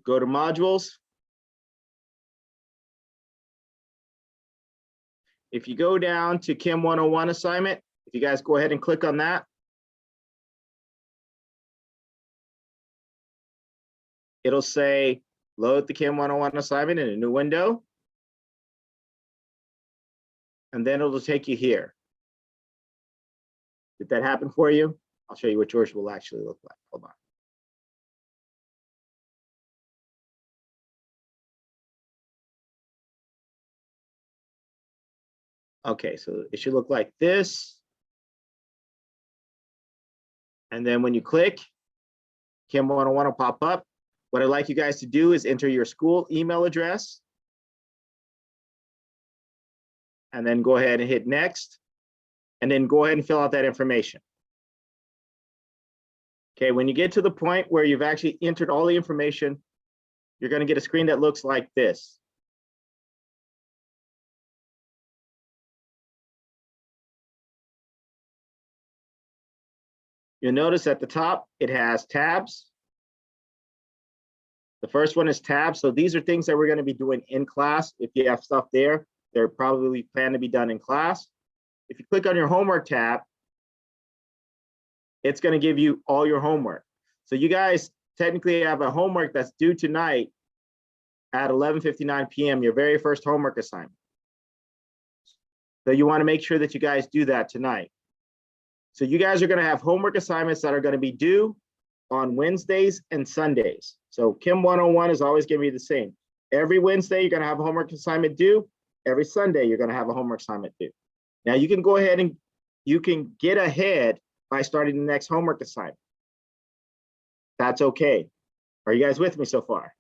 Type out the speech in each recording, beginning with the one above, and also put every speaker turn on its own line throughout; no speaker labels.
go to modules. If you go down to CHEM101 assignment, if you guys go ahead and click on that, it'll say load the CHEM101 assignment in a new window. And then it'll take you here. Did that happen for you? I'll show you what yours will actually look like. Hold on. Okay, so it should look like this. And then when you click, CHEM101 will pop up. What I'd like you guys to do is enter your school email address. And then go ahead and hit next. And then go ahead and fill out that information. Okay, when you get to the point where you've actually entered all the information, you're going to get a screen that looks like this. You'll notice at the top, it has tabs. The first one is tabs. So these are things that we're going to be doing in class. If you have stuff there, they're probably planned to be done in class. If you click on your homework tab, it's going to give you all your homework. So you guys technically have a homework that's due tonight at 11:59 p.m., your very first homework assignment. So you want to make sure that you guys do that tonight. So you guys are going to have homework assignments that are going to be due on Wednesdays and Sundays. So CHEM101 is always going to be the same. Every Wednesday, you're going to have a homework assignment due. Every Sunday, you're going to have a homework assignment due. Now you can go ahead and you can get ahead by starting the next homework assignment. That's okay. Are you guys with me so far?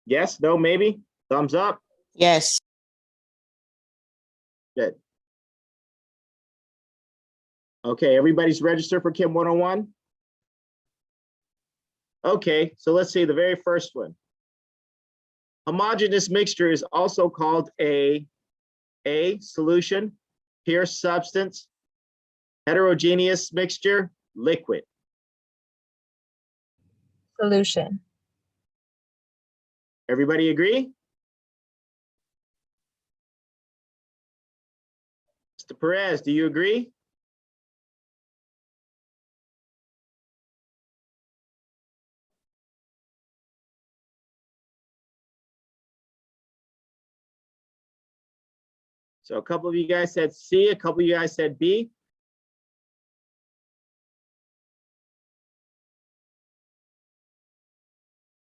Yes, no, maybe? Thumbs up?
Yes.
Good. Okay, everybody's registered for CHEM101? Okay, so let's see the very first one. Homogeneous mixture is also called a solution, pure substance, heterogeneous mixture, liquid.
Solution.
Everybody agree? Mr. Perez, do you agree? So a couple of you guys said C, a couple of you guys said B.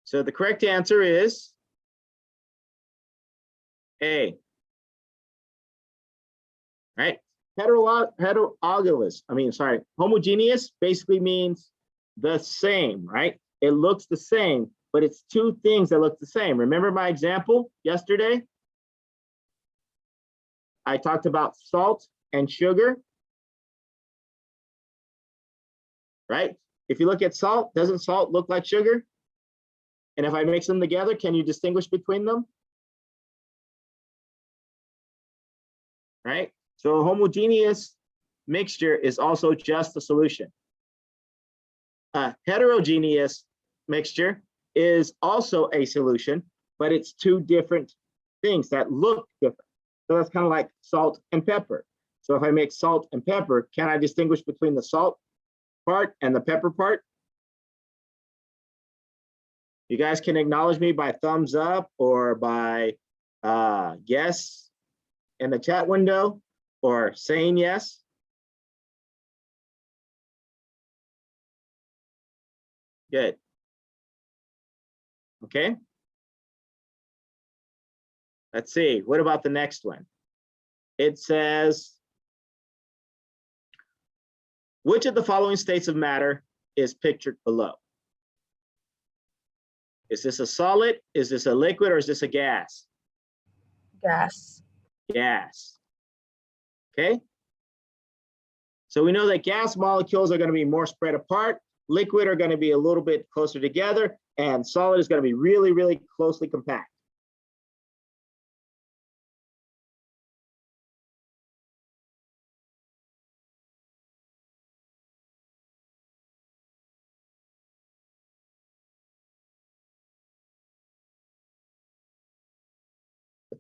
So the correct answer is A. Right? Homogeneous basically means the same, right? It looks the same, but it's two things that look the same. Remember my example yesterday? I talked about salt and sugar, right? If you look at salt, doesn't salt look like sugar? And if I mix them together, can you distinguish between them? Right? So a homogeneous mixture is also just a solution. A heterogeneous mixture is also a solution, but it's two different things that look different. So that's kind of like salt and pepper. So if I make salt and pepper, can I distinguish between the salt part and the pepper part? You guys can acknowledge me by thumbs up or by yes in the chat window or saying yes. Good. Okay. Let's see, what about the next one? It says, which of the following states of matter is pictured below? Is this a solid? Is this a liquid or is this a gas?
Gas.
Gas. Okay. So we know that gas molecules are going to be more spread apart. Liquid are going to be a little bit closer together, and solid is going to be really, really closely compact.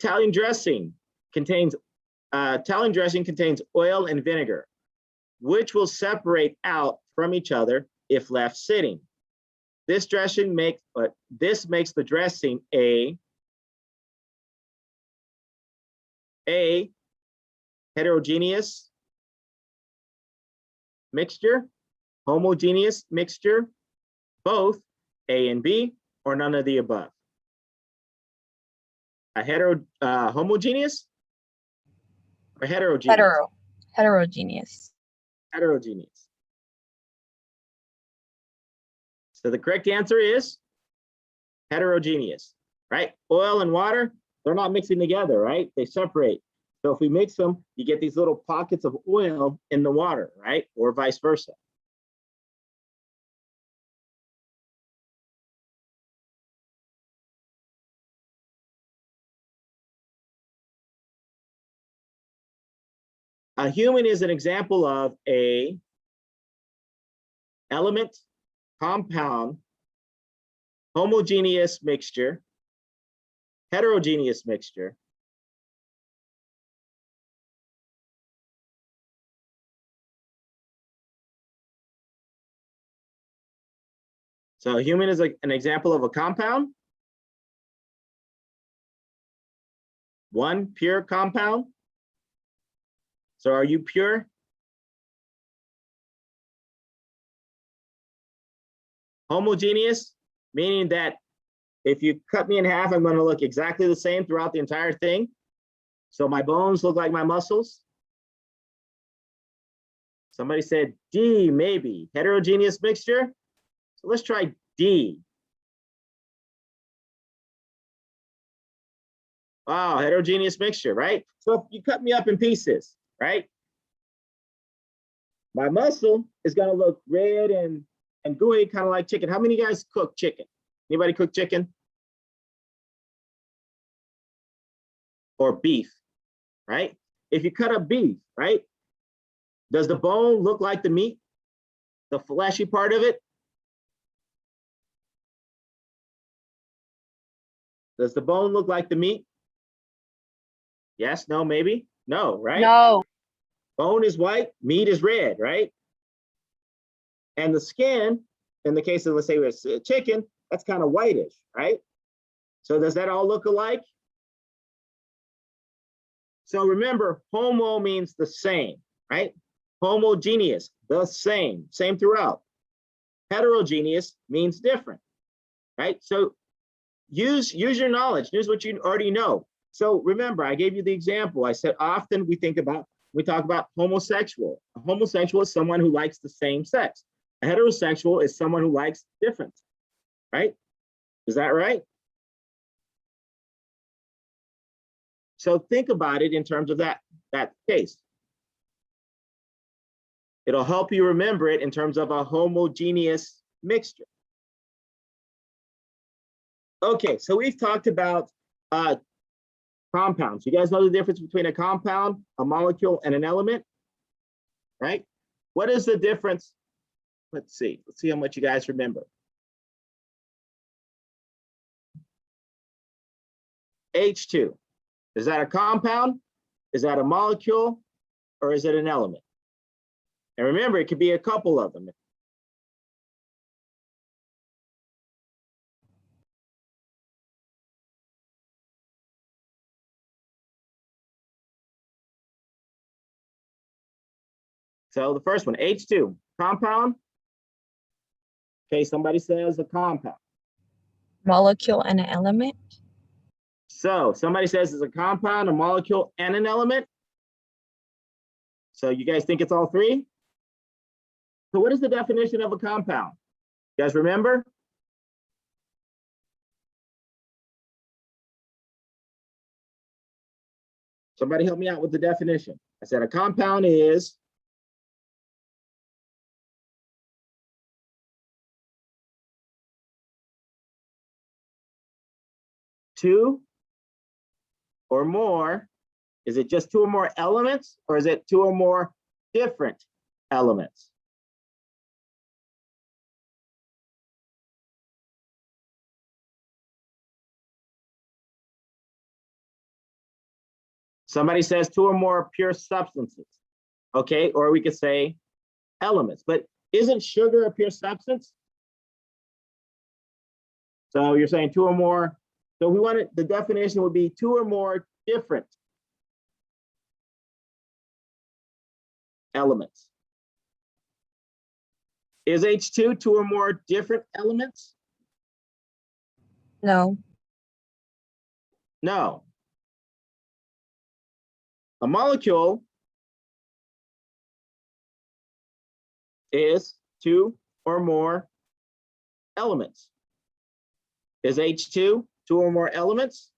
Italian dressing contains oil and vinegar, which will separate out from each other if left sitting. This makes the dressing a heterogeneous mixture, homogeneous mixture, both A and B, or none of the above. A homogeneous or heterogeneous?
Heterogeneous.
Heterogeneous. So the correct answer is heterogeneous, right? Oil and water, they're not mixing together, right? They separate. So if we mix them, you get these little pockets of oil in the water, right? Or vice versa. A human is an example of a element, compound, homogeneous mixture, heterogeneous mixture, so a human is an example of a compound, one pure compound. So are you pure? Homogeneous, meaning that if you cut me in half, I'm going to look exactly the same throughout the entire thing. So my bones look like my muscles. Somebody said D, maybe. Heterogeneous mixture. So let's try D. Wow, heterogeneous mixture, right? So if you cut me up in pieces, right? My muscle is going to look red and gooey, kind of like chicken. How many of you guys cook chicken? Anybody cook chicken? Or beef, right? If you cut up beef, right? Does the bone look like the meat? The fleshy part of it? Does the bone look like the meat? Yes, no, maybe? No, right?
No.
Bone is white, meat is red, right? And the skin, in the case of, let's say, it's chicken, that's kind of whitish, right? So does that all look alike? So remember, homo means the same, right? Homogeneous, the same throughout. Heterogeneous means different, right? So use your knowledge, use what you already know. So remember, I gave you the example. I said often we talk about homosexual. A homosexual is someone who likes the same sex. A heterosexual is someone who likes different, right? Is that right? So think about it in terms of that case. It'll help you remember it in terms of a homogeneous mixture. Okay, so we've talked about compounds. You guys know the difference between a compound, a molecule, and an element, right? What is the difference? Let's see how much you guys remember. H2, is that a compound? Is that a molecule? Or is it an element? And remember, it could be a couple of them. So the first one, H2, compound. Okay, somebody says a compound.
Molecule and an element.
So somebody says it's a compound, a molecule, and an element. So you guys think it's all three? So what is the definition of a compound? You guys remember? Somebody help me out with the definition. I said a compound is two or more. Is it just two or more elements, or is it two or more different elements? Somebody says two or more pure substances, okay? Or we could say elements, but isn't sugar a pure substance? So you're saying two or more. So we want it, the definition would be two or more different elements. Is H2 two or more different elements?
No.
No. A molecule is two or more elements. Is H2 two or more elements?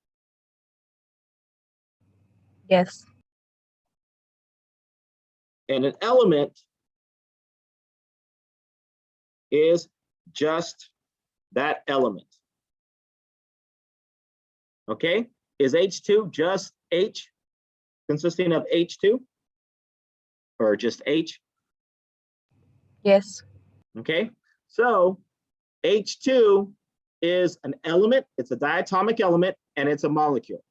Yes.
And an element is just that element. Okay, is H2 just H, consisting of H2, or just H?
Yes.
Okay, so H2 is an element, it's a diatomic element, and it's a molecule.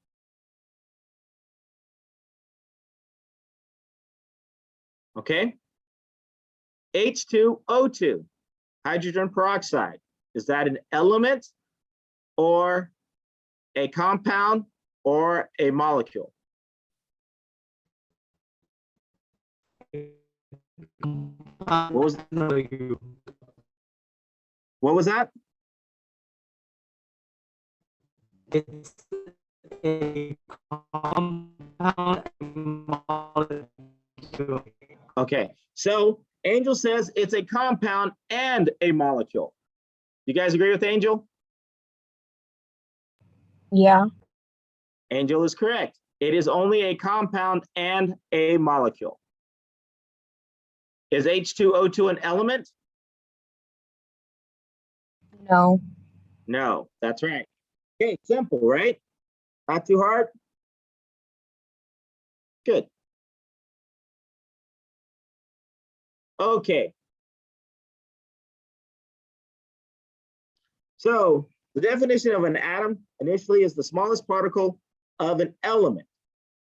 Okay, H2O2, hydrogen peroxide, is that an element or a compound or a molecule? What was that?
It's a compound molecule.
Okay, so Angel says it's a compound and a molecule. You guys agree with Angel?
Yeah.
Angel is correct. It is only a compound and a molecule. Is H2O2 an element?
No.
No, that's right. Okay, simple, right? Not too hard? Good. Okay. So the definition of an atom initially is the smallest particle of an element,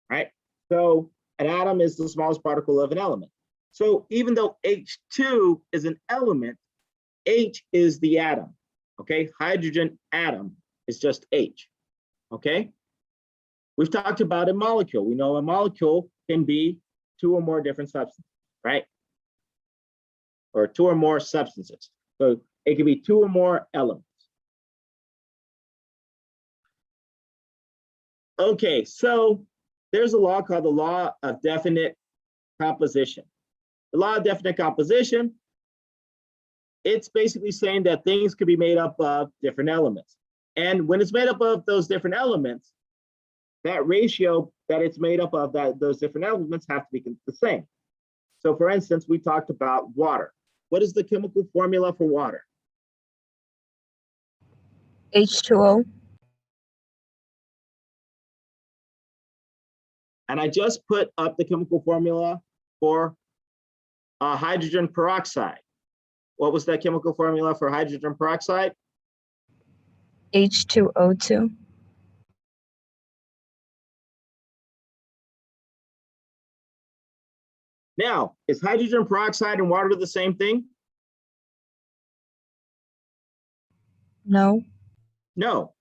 right? So an atom is the smallest particle of an element. So even though H2 is an element, H is the atom, okay? Hydrogen atom is just H, okay? We've talked about a molecule. We know a molecule can be two or more different substances, right? Or two or more substances. So it can be two or more elements. Okay, so there's a law called the law of definite composition. The law of definite composition, it's basically saying that things could be made up of different elements. And when it's made up of those different elements, that ratio that it's made up of, those different elements have to be the same. So for instance, we talked about water. What is the chemical formula for water?
H2O.
And I just put up the chemical formula for hydrogen peroxide. What was that chemical formula for hydrogen peroxide?
H2O2.
Now, is hydrogen peroxide and water the same thing?
No.
No.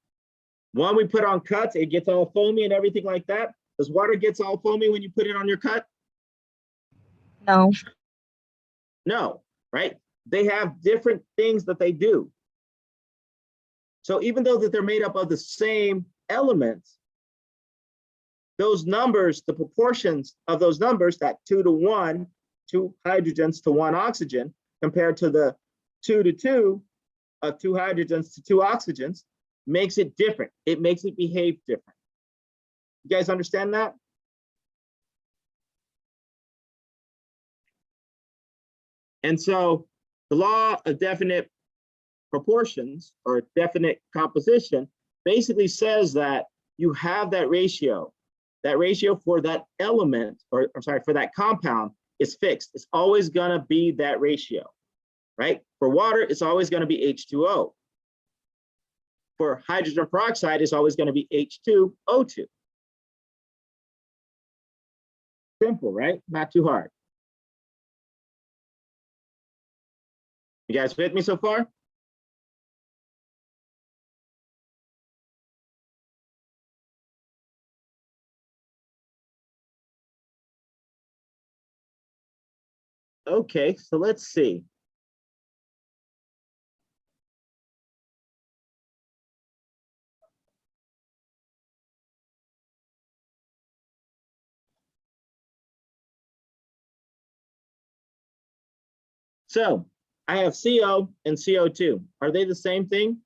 One we put on cuts, it gets all foamy and everything like that. Does water get all foamy when you put it on your cut?
No.
No, right? They have different things that they do. So even though that they're made up of the same elements, those numbers, the proportions of those numbers, that 2 to 1, 2 hydrogens to 1 oxygen, compared to the 2 to 2 of 2 hydrogens to 2 oxygens, makes it different. It makes it behave different. You guys understand that? And so the law of definite proportions or definite composition basically says that you have that ratio. That ratio for that element, or I'm sorry, for that compound is fixed. It's always gonna be that ratio, right? For water, it's always gonna be H2O. For hydrogen peroxide, it's always gonna be H2O2. Simple, right? Not too hard. You guys with me so far? Okay, so let's see. So I have CO and CO2. Are they the same thing?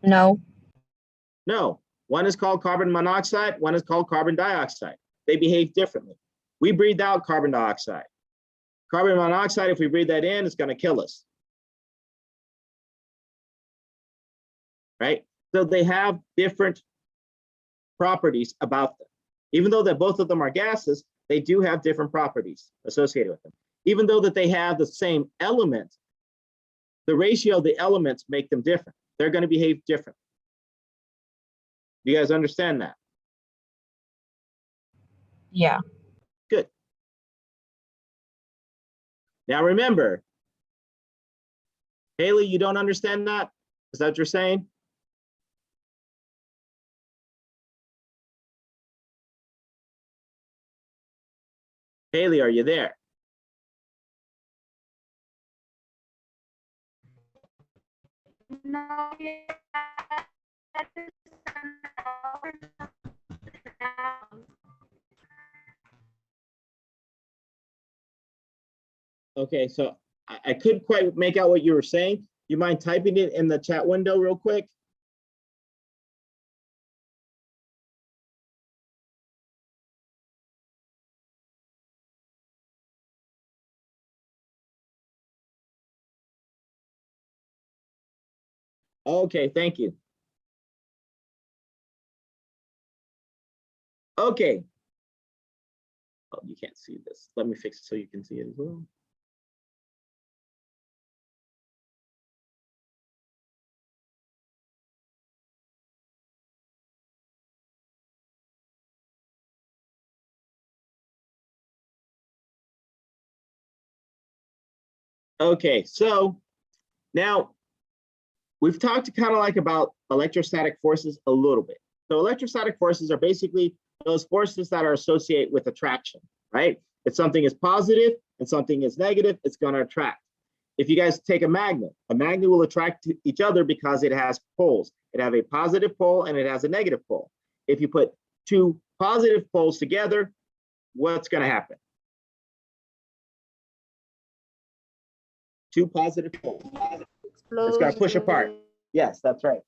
No.
No. One is called carbon monoxide, one is called carbon dioxide. They behave differently. We breathe out carbon dioxide. Carbon monoxide, if we breathe that in, it's going to kill us. Right? So they have different properties about them. Even though that both of them are gases, they do have different properties associated with them. Even though that they have the same element, the ratio of the elements make them different. They're going to behave different. You guys understand that?
Yeah.
Good. Now remember, Haley, you don't understand that? Is that what you're saying? Haley, are you there?
No.
Okay, so I couldn't quite make out what you were saying. You mind typing it in the chat window real quick? Okay, thank you. Okay. Oh, you can't see this. Let me fix it so you can see it as well. Okay, so now we've talked kind of like about electrostatic forces a little bit. So electrostatic forces are basically those forces that are associated with attraction, right? If something is positive and something is negative, it's going to attract. If you guys take a magnet will attract to each other because it has poles. It has a positive pole and it has a negative pole. If you put two positive poles together, what's going to happen? Two positive poles. It's going to push apart. Yes, that's right.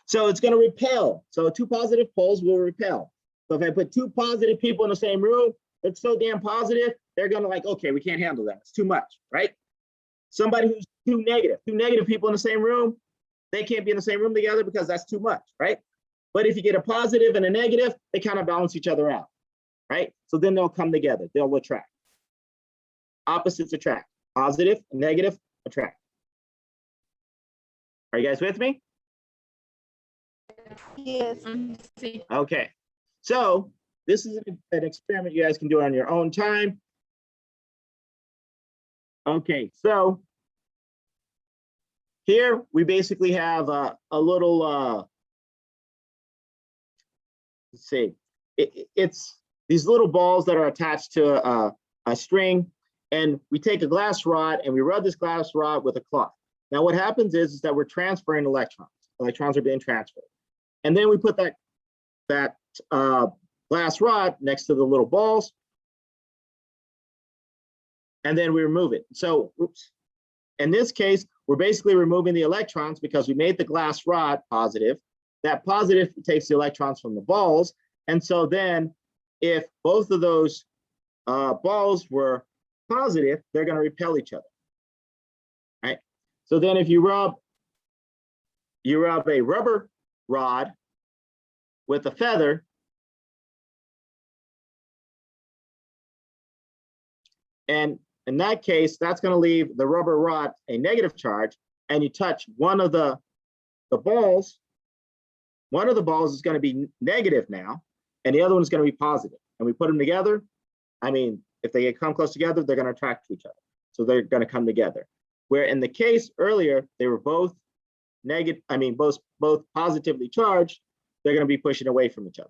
So it's going to repel. So two positive poles will repel. So if I put two positive people in the same room, it's so damn positive, they're going to like, okay, we can't handle that. It's too much, right? Somebody who's two negative people in the same room, they can't be in the same room together because that's too much, right? But if you get a positive and a negative, they kind of balance each other out, right? So then they'll come together, they'll attract. Opposites attract. Positive, negative, attract. Are you guys with me?
Yes.
Okay, so this is an experiment you guys can do on your own time. Okay, so here we basically have a little, let's see, it's these little balls that are attached to a string, and we take a glass rod and we rub this glass rod with a cloth. Now what happens is that we're transferring electrons. Electrons are being transferred. And then we put that glass rod next to the little balls, and then we remove it. So, oops. In this case, we're basically removing the electrons because we made the glass rod positive. That positive takes the electrons from the balls. And so then if both of those balls were positive, they're going to repel each other, right? So then if you rub a rubber rod with a feather, and in that case, that's going to leave the rubber rod a negative charge, and you touch one of the balls, one of the balls is going to be negative now, and the other one is going to be positive. And we put them together. I mean, if they come close together, they're going to attract to each other. So they're going to come together. Where in the case earlier, they were both negative, I mean, both positively charged, they're going to be pushing away from each other.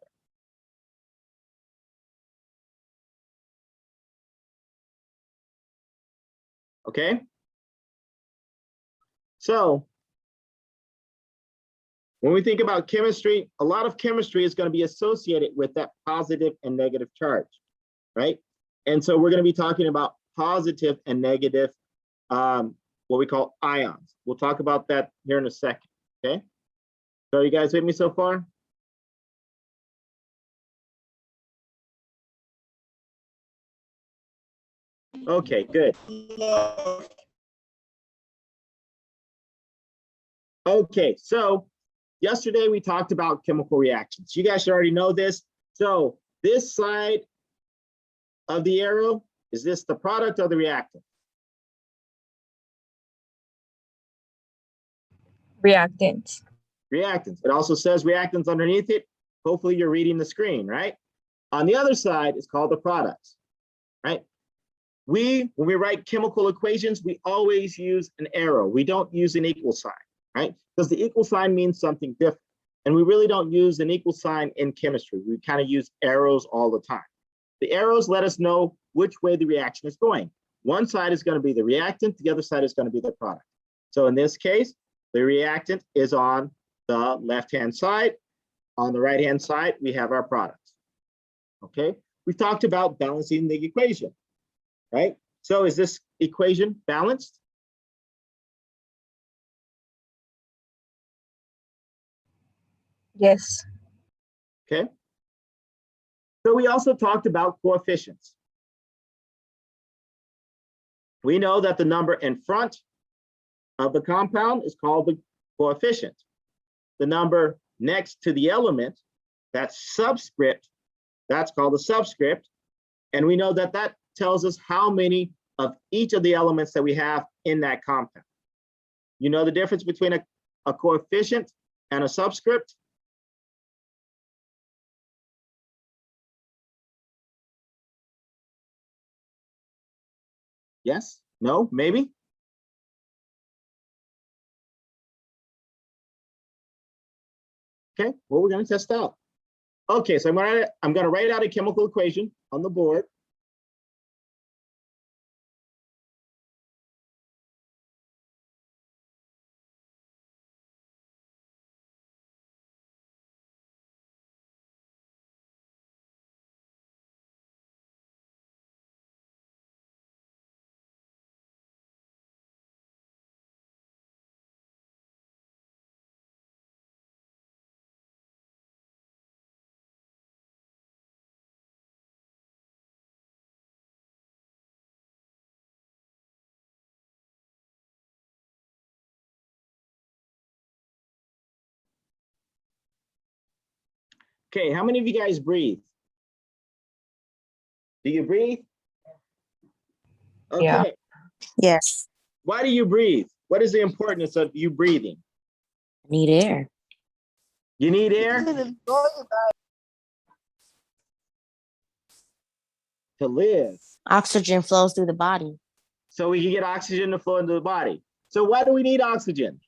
Okay. So when we think about chemistry, a lot of chemistry is going to be associated with that positive and negative charge, right? And so we're going to be talking about positive and negative, what we call ions. We'll talk about that here in a second, okay? So you guys with me so far? Okay, good. Okay, so yesterday we talked about chemical reactions. You guys should already know this. So this side of the arrow, is this the product or the reactant?
Reactants.
Reactants. It also says reactants underneath it. Hopefully you're reading the screen, right? On the other side is called the products, right? When we write chemical equations, we always use an arrow. We don't use an equal sign, right? Because the equal sign means something different. And we really don't use an equal sign in chemistry. We kind of use arrows all the time. The arrows let us know which way the reaction is going. One side is going to be the reactant, the other side is going to be the product. So in this case, the reactant is on the left-hand side. On the right-hand side, we have our products. Okay, we talked about balancing the equation, right? So is this equation balanced?
Yes.
Okay. So we also talked about coefficients. We know that the number in front of the compound is called the coefficient. The number next to the element, that's subscript, that's called the subscript. And we know that that tells us how many of each of the elements that we have in that compound. You know the difference between a coefficient and a subscript? Yes? No? Maybe? Okay, well, we're going to test out. Okay, so I'm going to write out a chemical equation on the board. Okay, how many of you guys breathe? Do you breathe? Okay.
Yeah.
Yes.
Why do you breathe? What is the importance of you breathing?
I need air.
You need air to live.
Oxygen flows through the body.
So we can get oxygen to flow into the body. So why do we need oxygen?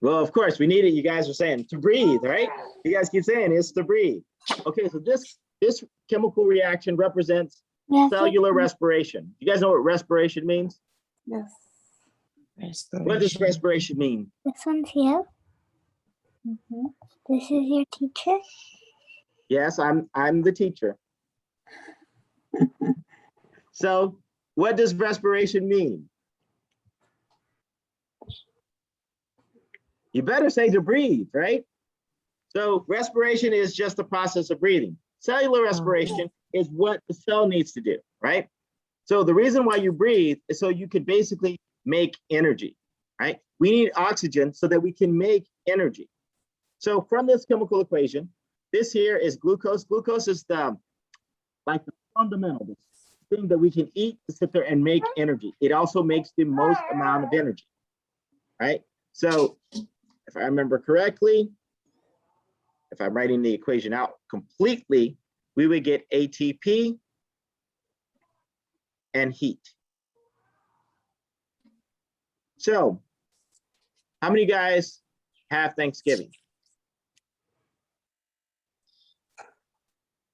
Well, of course, we need it. You guys are saying to breathe, right? You guys keep saying it's to breathe. Okay, so this chemical reaction represents cellular respiration. You guys know what respiration means?
Yes.
What does respiration mean?
This one's here. This is your teacher.
Yes, I'm the teacher. So what does respiration mean? You better say to breathe, right? So respiration is just the process of breathing. Cellular respiration is what the cell needs to do, right? So the reason why you breathe is so you can basically make energy, right? We need oxygen so that we can make energy. So from this chemical equation, this here is glucose. Glucose is the fundamental thing that we can eat to sit there and make energy. It also makes the most amount of energy, right? So if I remember correctly, if I'm writing the equation out completely, we would get ATP and heat. So, how many guys have Thanksgiving?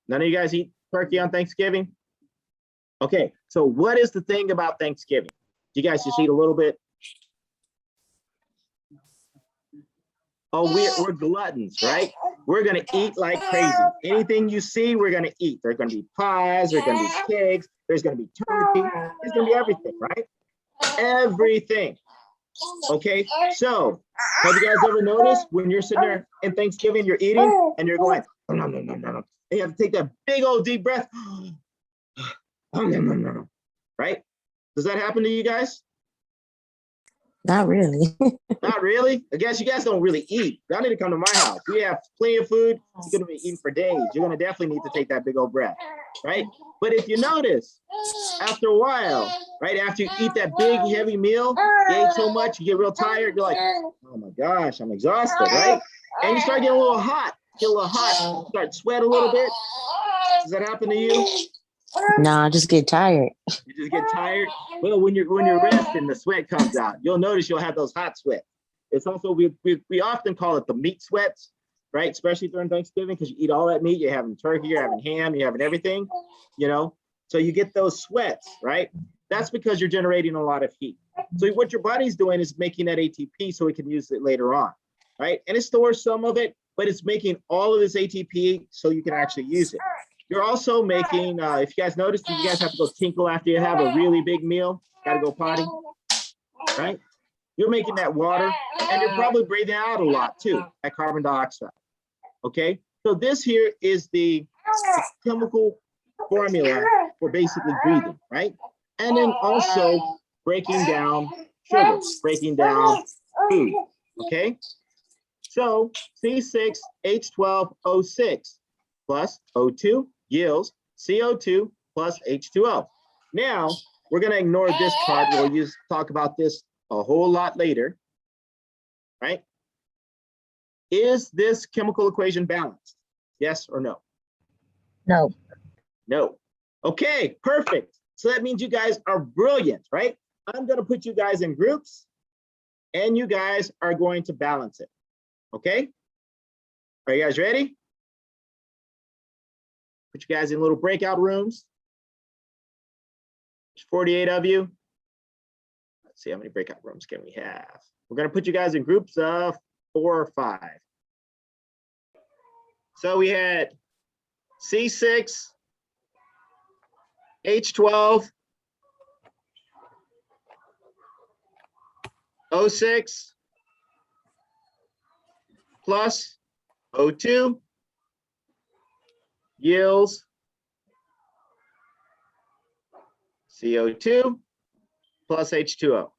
None of you guys eat turkey on Thanksgiving? Okay, so what is the thing about Thanksgiving? You guys just eat a little bit? Oh, we're gluttons, right? We're gonna eat like crazy. Anything you see, we're gonna eat. There's gonna be pies, there's gonna be cakes, there's gonna be turkey, there's gonna be everything, right? Everything. Okay, so have you guys ever noticed when you're sitting there in Thanksgiving, you're eating and you're going, oh, no, no, no, no, no. And you have to take that big old deep breath. Oh, no, no, no, no. Right? Does that happen to you guys?
Not really.
Not really? I guess you guys don't really eat. Y'all need to come to my house. We have plenty of food. You're gonna be eating for days. You're gonna definitely need to take that big old breath, right? But if you notice, after a while, right after you eat that big heavy meal, you ate so much, you get real tired. You're like, oh my gosh, I'm exhausted, right? And you start getting a little hot. Get a little hot. Start sweat a little bit. Does that happen to you?
Nah, I just get tired.
You just get tired. Well, when you're resting, the sweat comes out. You'll notice you'll have those hot sweats. It's also we often call it the meat sweats, right? Especially during Thanksgiving, because you eat all that meat. You're having turkey, you're having ham, you're having everything, you know. So you get those sweats, right? That's because you're generating a lot of heat. So what your body's doing is making that ATP so we can use it later on, right? And it stores some of it, but it's making all of this ATP so you can actually use it. You're also making, if you guys notice, you guys have to go tinkle after you have a really big meal, gotta go potty, right? You're making that water, and you're probably breathing out a lot too, that carbon dioxide, okay? So this here is the chemical formula for basically breathing, right? And then also breaking down sugar, breaking down food, okay? So C6H12O6 plus O2 yields CO2 plus H2O. Now, we're going to ignore this part. We'll talk about this a whole lot later, right? Is this chemical equation balanced? Yes or no?
No.
No. Okay, perfect. So that means you guys are brilliant, right? I'm going to put you guys in groups, and you guys are going to balance it, okay? Are you guys ready? Put you guys in little breakout rooms. There's 48 of you. Let's see, how many breakout rooms can we have? We're going to put you guys in groups of 4 or 5. So we had C6, H12, O6 plus O2 yields CO2 plus H2O.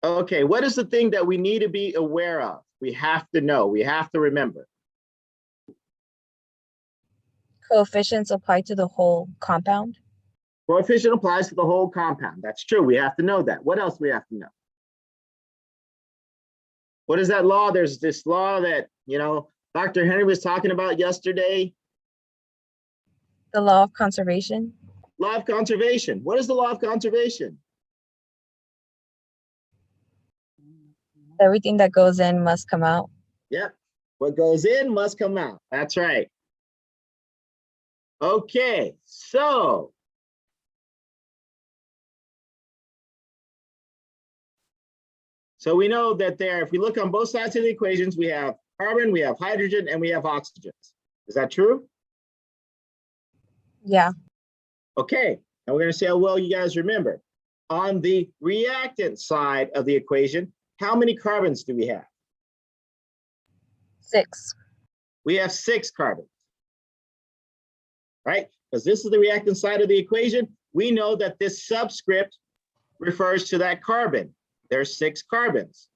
Okay, what is the thing that we need to be aware of? We have to know, we have to remember.
Coefficients apply to the whole compound.
Coefficient applies to the whole compound. That's true. We have to know that. What else we have to know? What is that law? There's this law that, you know, Dr. Henry was talking about yesterday.
The law of conservation.
Law of conservation. What is the law of conservation?
Everything that goes in must come out.
Yep. What goes in must come out. That's right. Okay, so we know that if we look on both sides of the equations, we have carbon, we have hydrogen, and we have oxygens. Is that true?
Yeah.
Okay, and we're going to see how well you guys remember. On the reactant side of the equation, how many carbons do we have?
6.
We have 6 carbons, right? Because this is the reactant side of the equation. We know that this subscript refers to that carbon. There's 6 carbons.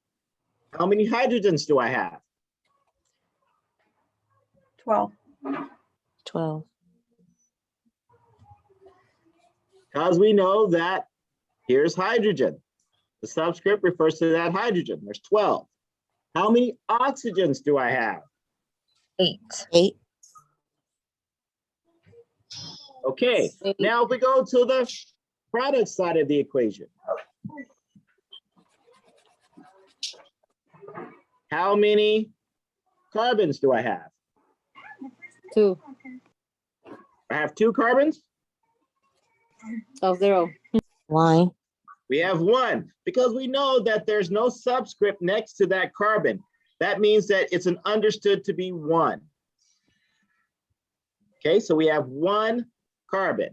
How many hydrogens do I have?
12.
12.
Because we know that here's hydrogen. The subscript refers to that hydrogen. There's 12. How many oxygens do I have?
8.
8.
Okay, now if we go to the product side of the equation. How many carbons do I have?
2.
I have 2 carbons.
Oh, 0.
Why?
We have 1 because we know that there's no subscript next to that carbon. That means that it's an understood to be 1. Okay, so we have 1 carbon.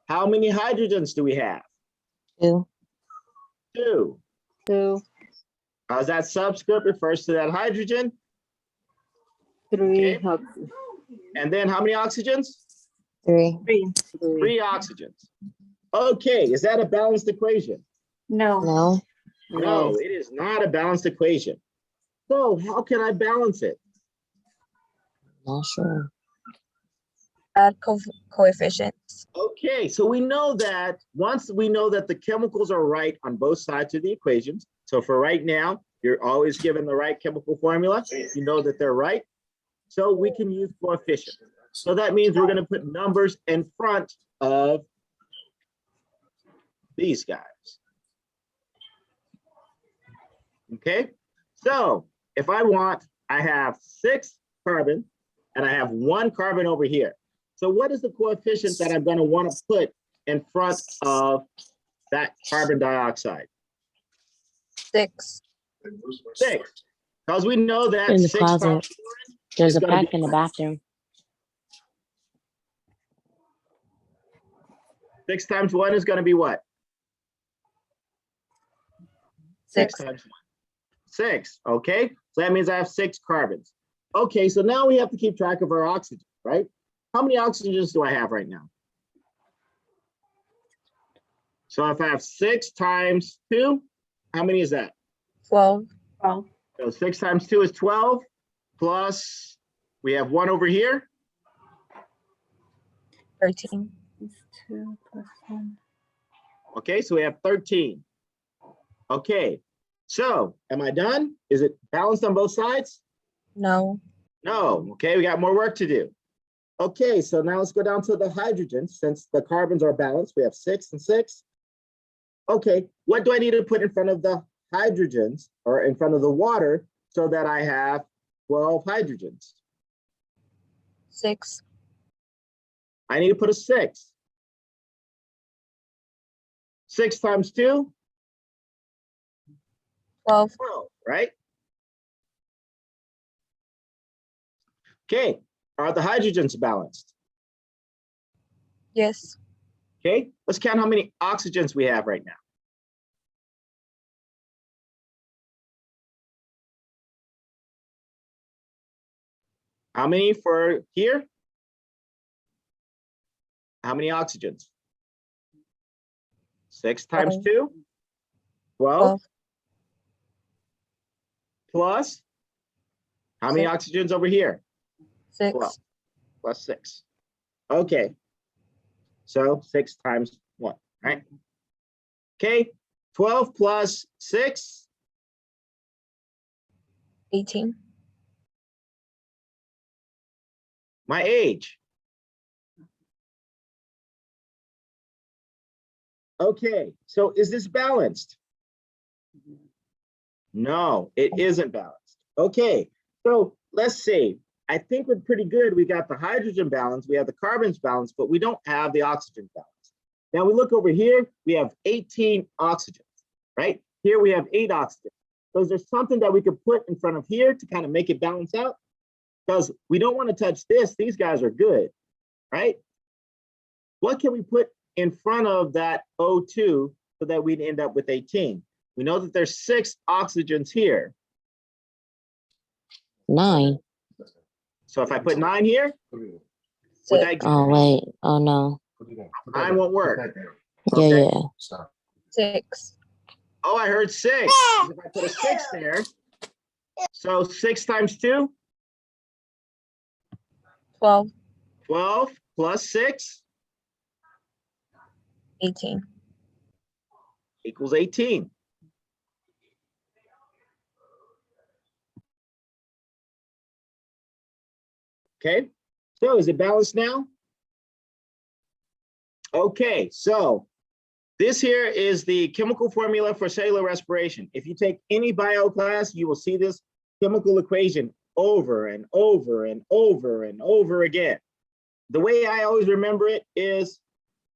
How many hydrogens do we have?
2.
2.
2.
How's that subscript refers to that hydrogen?
3.
Okay. And then how many oxygens?
3.
3 oxygens. Okay, is that a balanced equation?
No.
No.
No, it is not a balanced equation. So how can I balance it?
Not sure.
Add coefficients.
Okay, so we know that once we know that the chemicals are right on both sides of the equations. So for right now, you're always given the right chemical formula. You know that they're right. So we can use coefficients. So that means we're going to put numbers in front of these guys. Okay, so if I have 6 carbon and I have 1 carbon over here. So what is the coefficient that I'm going to want to put in front of that carbon dioxide?
6.
6, because we know that
In the
6
closet.
times
There's a
gonna
pack
be-
in the bathroom.
6 times 1 is going to be what?
6.
times 1. 6, okay? So that means I have 6 carbons. Okay, so now we have to keep track of our oxygen, right? How many oxygens do I have right now? So if I have 6 times 2, how many is that?
12.
So 6 times 2 is 12, plus we have 1 over here.
13.
2 plus 1.
Okay, so we have 13. Okay, so am I done? Is it balanced on both sides?
No.
No, okay, we got more work to do. Okay, so now let's go down to the hydrogen. Since the carbons are balanced, we have 6 and 6. Okay, what do I need to put in front of the hydrogens or in front of the water so that I have 12 hydrogens?
6.
I need to put a 6. 6 times 2?
12.
12, right? Okay, are the hydrogens balanced?
Yes.
Okay, let's count how many oxygens we have right now. How many for here? How many oxygens? 6 times 2? 12.
12.
Plus, how many
6.
oxygens over here?
6.
12 plus 6. Okay, so 6 times 1, right? Okay, 12 plus 6,
18.
my age. Okay, so is this balanced? No, it isn't balanced. Okay, so let's see. I think we're pretty good. We got the hydrogen balance, we have the carbons balance, but we don't have the oxygen balance. Now we look over here, we have 18 oxygens, right? Here we have 8 oxygens. So is there something that we could put in front of here to kind of make it balance out? Because we don't want to touch this. These guys are good, right? What can we put in front of that O2 so that we'd end up with 18? We know that there's 6 oxygens here.
9.
So if I put 9 here, would that
Oh, wait. Oh, no.
9 won't work?
Yeah,
Okay.
yeah.
6.
Oh, I heard 6. If I put a 6 there, so 6 times 2?
12.
12 plus 6
18.
equals 18. Okay, so is it balanced now? Okay, so this here is the chemical formula for cellular respiration. If you take any bio class, you will see this chemical equation over and over and over and over again. The way I always remember it is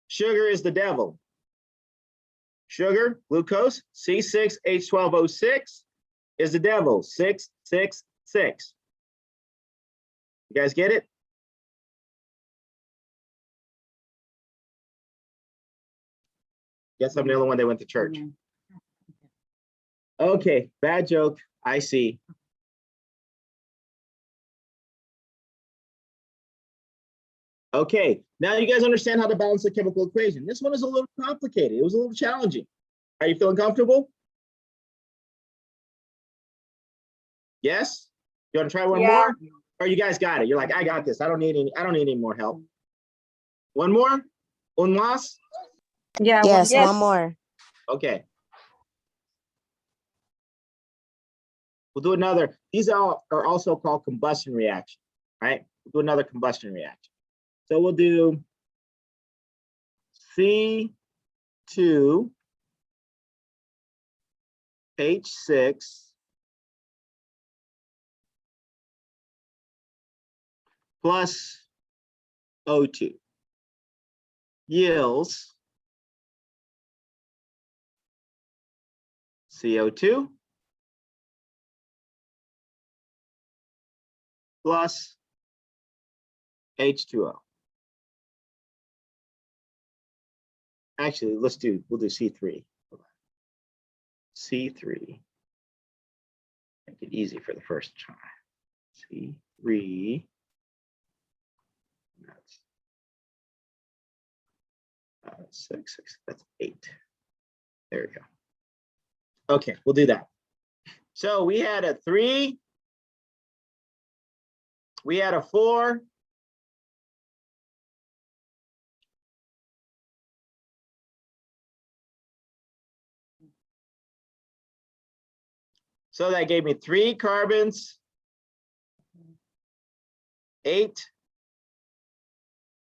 sugar is the devil. Sugar, glucose, C6H12O6 is the devil, 666. You guys get it? Guess I'm the only one that went to church. Okay, bad joke, I see. Okay, now you guys understand how to balance the chemical equation. This one is a little complicated. It was a little challenging. Are you feeling comfortable? Yes? You want to try one more? Or you guys got it? You're like, I got this. I don't need any more help. One more? Un más?
Yeah.
Yes,
yes.
one more.
Okay. We'll do another. These are also called combustion reaction, right? We'll do another combustion reaction. So we'll do C2H6 plus O2 yields CO2 plus H2O. Actually, we'll do C3. C3. Make it easy for the first try. C3. That's 6, that's 8. There we go. Okay, we'll do that. So we had a 3. We had a 4. So that gave me 3 carbons, 8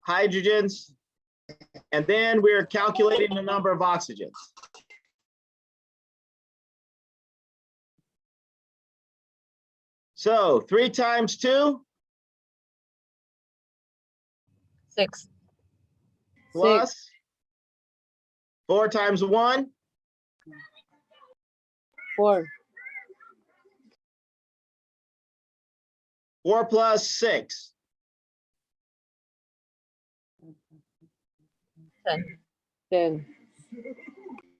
hydrogens, and then we're calculating the number of oxygens. So 3 times 2?
6.
Plus 4 times 1?
4.
4 plus 6?
10.
10.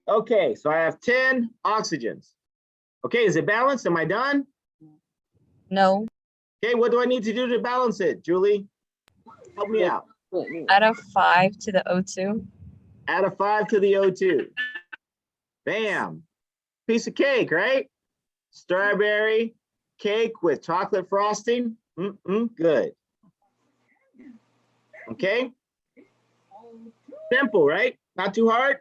Okay, so I have 10 oxygens. Okay, is it balanced? Am I done?
No.
Okay, what do I need to do to balance it, Julie? Help me out.
Add a 5 to the O2.
Add a 5 to the O2. Bam. Piece of cake, right? Strawberry cake with chocolate frosting. Good. Okay. Simple, right? Not too hard.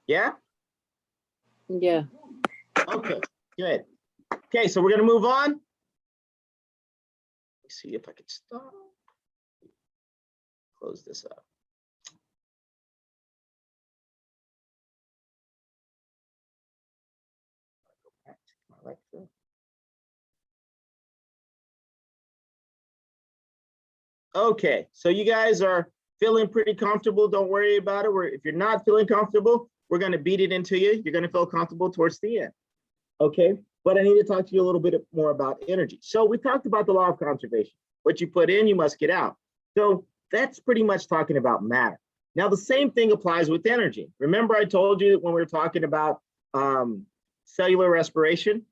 Yeah?
Yeah.
Okay, good. Okay, so we're gonna move on. Let's see if I can stop. Close this up. Go back to my lecture. Okay, so you guys are feeling pretty comfortable. Don't worry about it. If you're not feeling comfortable, we're going to beat it into you. You're going to feel comfortable towards the end. Okay, but I need to talk to you a little bit more about energy. So we talked about the law of conservation. What you put in, you must get out. So that's pretty much talking about matter. Now, the same thing applies with energy. Remember I told you that when we were talking about cellular respiration,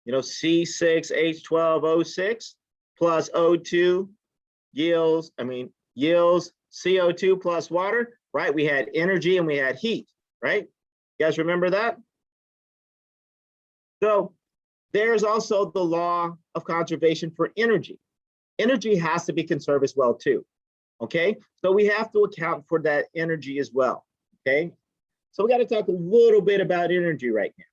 you know, C6H12O6 plus O2 yields CO2 plus water, right? We had energy and we had heat, right? You guys remember that? So there's also the law of conservation for energy. Energy has to be conserved as well too, okay? So we have to account for that energy as well, okay? So we got to talk a little bit about energy right now.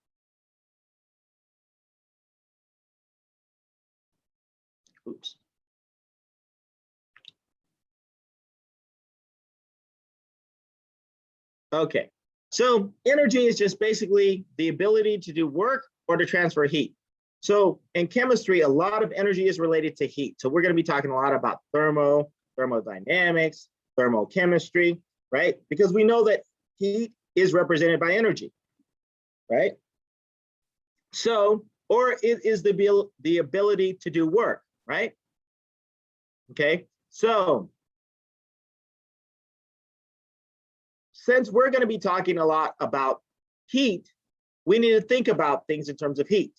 Oops. Okay, so energy is just basically the ability to do work or to transfer heat. So in chemistry, a lot of energy is related to heat. So we're going to be talking a lot about thermodynamics, thermochemistry, right? Because we know that heat is represented by energy, right? So, or it is the ability to do work, right? Okay, so since we're going to be talking a lot about heat, we need to think about things in terms of heat,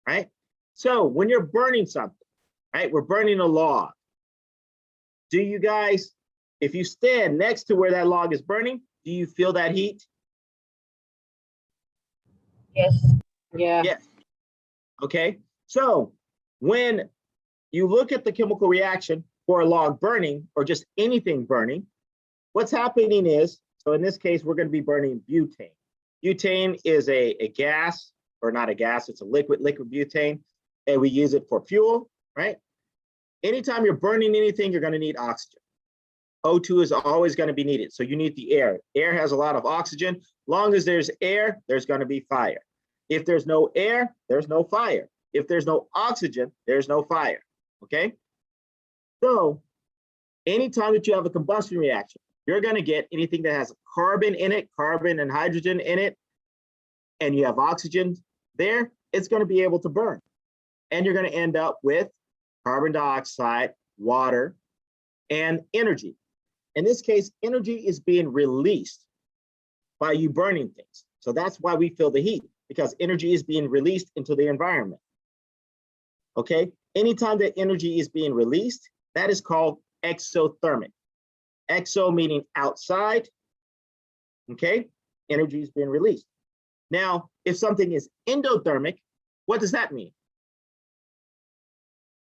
right? So when you're burning something, right, we're burning a log. Do you guys, if you stand next to where that log is burning, do you feel that heat?
Yes.
Yeah.
Yes. Okay, so when you look at the chemical reaction for a log burning or just anything burning, what's happening is, so in this case, we're going to be burning butane. Butane is a gas, or not a gas, it's a liquid butane, and we use it for fuel, right? Anytime you're burning anything, you're going to need oxygen. O2 is always going to be needed, so you need the air. Air has a lot of oxygen. Long as there's air, there's going to be fire. If there's no air, there's no fire. If there's no oxygen, there's no fire, okay? So anytime that you have a combustion reaction, you're going to get anything that has carbon in it, carbon and hydrogen in it, and you have oxygen there, it's going to be able to burn. And you're going to end up with carbon dioxide, water, and energy. In this case, energy is being released by you burning things. So that's why we feel the heat, because energy is being released into the environment. Okay, anytime that energy is being released, that is called exothermic. Exo meaning outside, okay? Energy is being released. Now, if something is endothermic, what does that mean?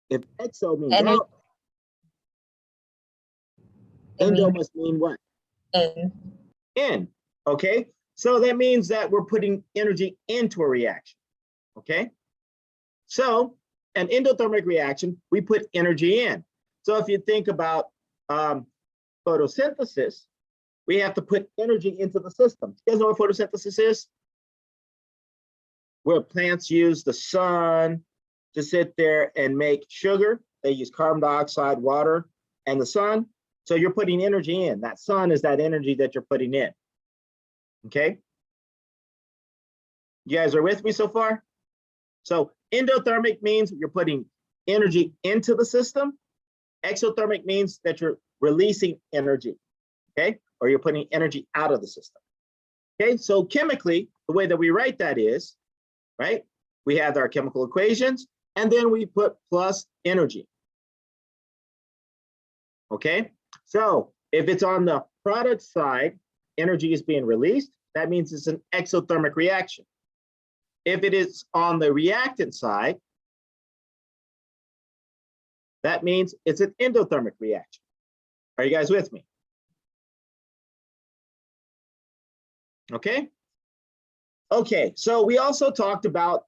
If exo means out, endo must mean what? In, okay? So that means that we're putting energy into a reaction, okay? So an endothermic reaction, we put energy in. So if you think about photosynthesis, we have to put energy into the system. You guys know what photosynthesis is? Where plants use the sun to sit there and make sugar. They use carbon dioxide, water, and the sun. So you're putting energy in. That sun is that energy that you're putting in. Okay? You guys are with me so far? So endothermic means you're putting energy into the system. Exothermic means that you're releasing energy, okay? Or you're putting energy out of the system. Okay, so chemically, the way that we write that is, right? We have our chemical equations, and then we put plus energy. Okay, so if it's on the product side, energy is being released, that means it's an exothermic reaction. If it is on the reactant side, that means it's an endothermic reaction. Are you guys with me? Okay. Okay, so we also talked about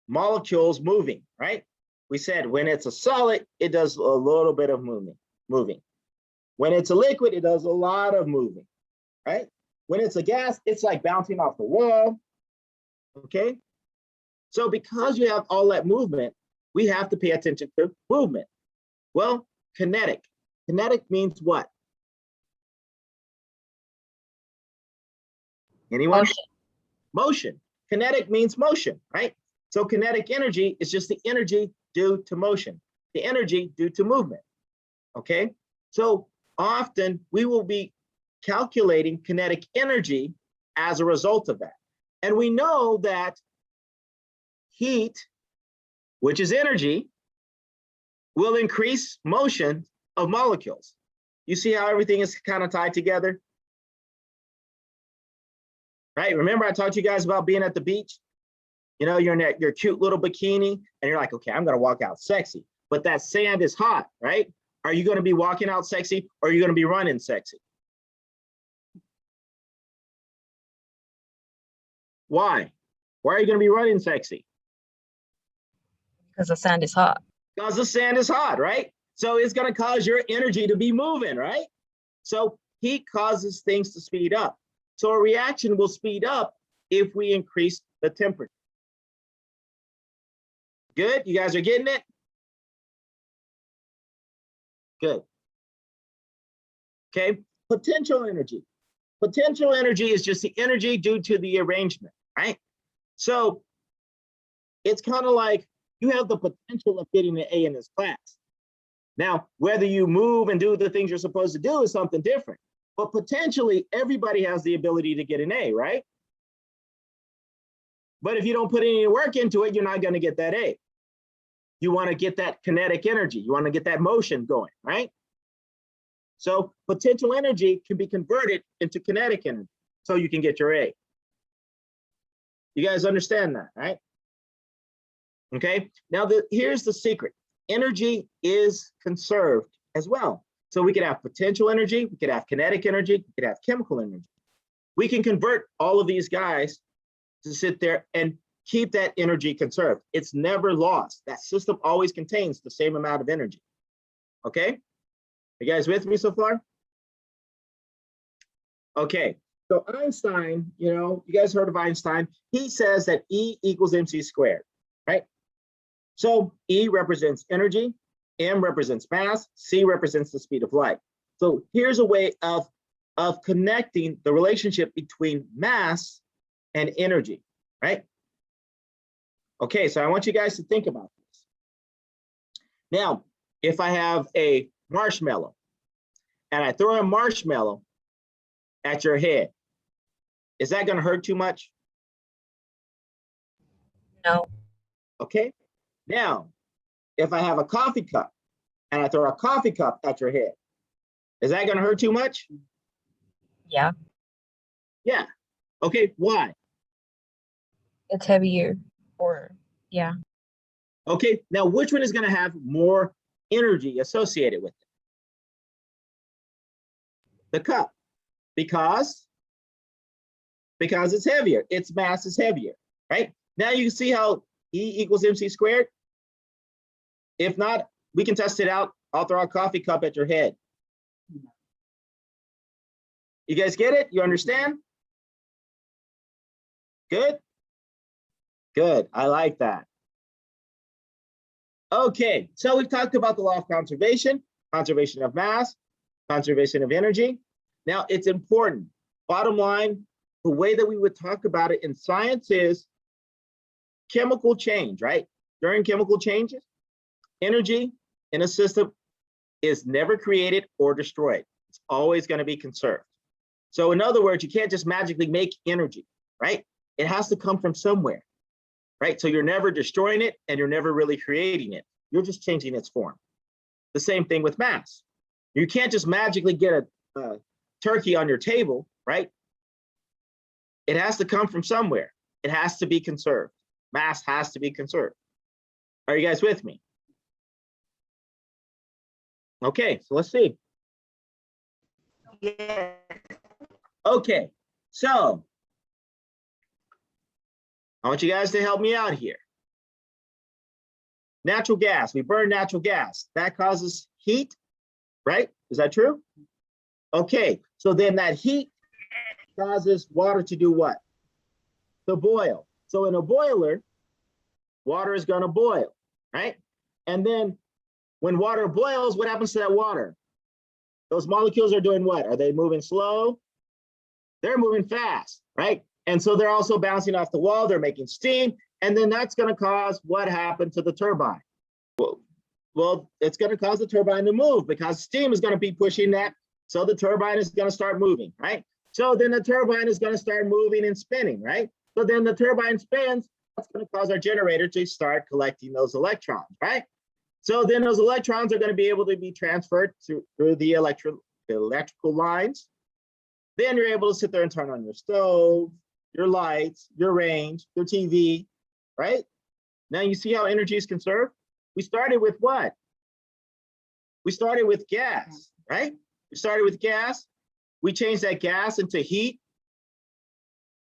molecules moving, right? We said when it's a solid, it does a little bit of moving. When it's a liquid, it does a lot of moving, right? When it's a gas, it's like bouncing off the wall, okay? So because you have all that movement, we have to pay attention to movement. Well, kinetic. Kinetic means what? Anyone? Motion. Kinetic means motion, right? So kinetic energy is just the energy due to motion, the energy due to movement, okay? So often we will be calculating kinetic energy as a result of that. And we know that heat, which is energy, will increase motion of molecules. You see how everything is kind of tied together? Right? Remember I talked to you guys about being at the beach? You know, you're in your cute little bikini and you're like, okay, I'm gonna walk out sexy, but that sand is hot, right? Are you gonna be walking out sexy or are you gonna be running sexy? Why? Why are you gonna be running sexy?
Because the sand is hot.
Because the sand is hot, right? So it's going to cause your energy to be moving, right? So heat causes things to speed up. So a reaction will speed up if we increase the temperature. Good? You guys are getting it? Good. Okay, potential energy. Potential energy is just the energy due to the arrangement, right? So it's kind of like you have the potential of getting an A in this class. Now, whether you move and do the things you're supposed to do is something different, but potentially everybody has the ability to get an A, right? But if you don't put any work into it, you're not going to get that A. You want to get that kinetic energy. You want to get that motion going, right? So potential energy can be converted into kinetic energy so you can get your A. You guys understand that, right? Okay, now here's the secret. Energy is conserved as well. So we could have potential energy, we could have kinetic energy, we could have chemical energy. We can convert all of these guys to sit there and keep that energy conserved. It's never lost. That system always contains the same amount of energy. Okay? You guys with me so far? Okay, so Einstein, you guys heard of Einstein. He says that E equals mc squared, right? So E represents energy, M represents mass, C represents the speed of light. So here's a way of connecting the relationship between mass and energy, right? Okay, so I want you guys to think about this. Now, if I have a marshmallow and I throw a marshmallow at your head, is that going to hurt too much?
No.
Okay. Now, if I have a coffee cup and I throw a coffee cup at your head, is that going to hurt too much?
Yeah.
Yeah. Okay. Why?
It's heavier. Or yeah.
Okay. Now, which one is going to have more energy associated with it? The cup. Because it's heavier. Its mass is heavier, right? Now you can see how E equals mc squared. If not, we can test it out. I'll throw a coffee cup at your head. You guys get it? You understand? Good? Good. I like that. Okay, so we've talked about the law of conservation, conservation of mass, conservation of energy. Now it's important. Bottom line, the way that we would talk about it in science is chemical change, right? During chemical changes, energy in a system is never created or destroyed. It's always going to be conserved. So in other words, you can't just magically make energy, right? It has to come from somewhere, right? So you're never destroying it and you're never really creating it. You're just changing its form. The same thing with mass. You can't just magically get a turkey on your table, right? It has to come from somewhere. It has to be conserved. Mass has to be conserved. Are you guys with me? Okay, so let's see.
Yeah.
Okay, so I want you guys to help me out here. Natural gas, we burn natural gas. That causes heat, right? Is that true? Okay, so then that heat causes water to do what? To boil. So in a boiler, water is gonna boil, right? And then when water boils, what happens to that water? Those molecules are doing what? Are they moving slow? They're moving fast, right? And so they're also bouncing off the wall, they're making steam, and then that's gonna cause what happened to the turbine? Well, it's gonna cause the turbine to move because steam is gonna be pushing that, so the turbine is gonna start moving, right? So then the turbine is gonna start moving and spinning, right? So then the turbine spins, that's gonna cause our generator to start collecting those electrons, right? So then those electrons are gonna be able to be transferred through the electrical lines. Then you're able to sit there and turn on your stove, your lights, your range, your TV, right? Now you see how energy is conserved? We started with what? We started with gas, right? We started with gas. We changed that gas into heat.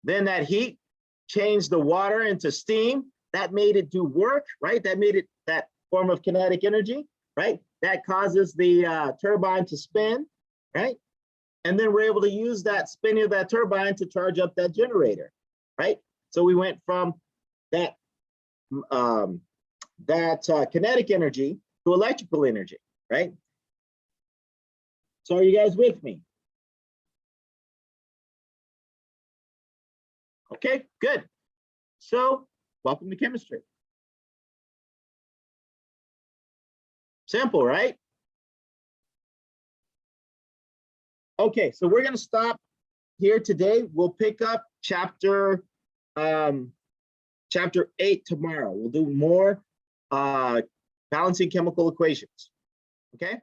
Then that heat changed the water into steam. That made it do work, right? That made it, that form of kinetic energy, right? That causes the turbine to spin, right? And then we're able to use that spinning of that turbine to charge up that generator, right? So we went from that kinetic energy to electrical energy, right? So are you guys with me? Okay, good. So welcome to chemistry. Simple, right? Okay, so we're going to stop here today. We'll pick up chapter 8 tomorrow. We'll do more balancing chemical equations. Okay.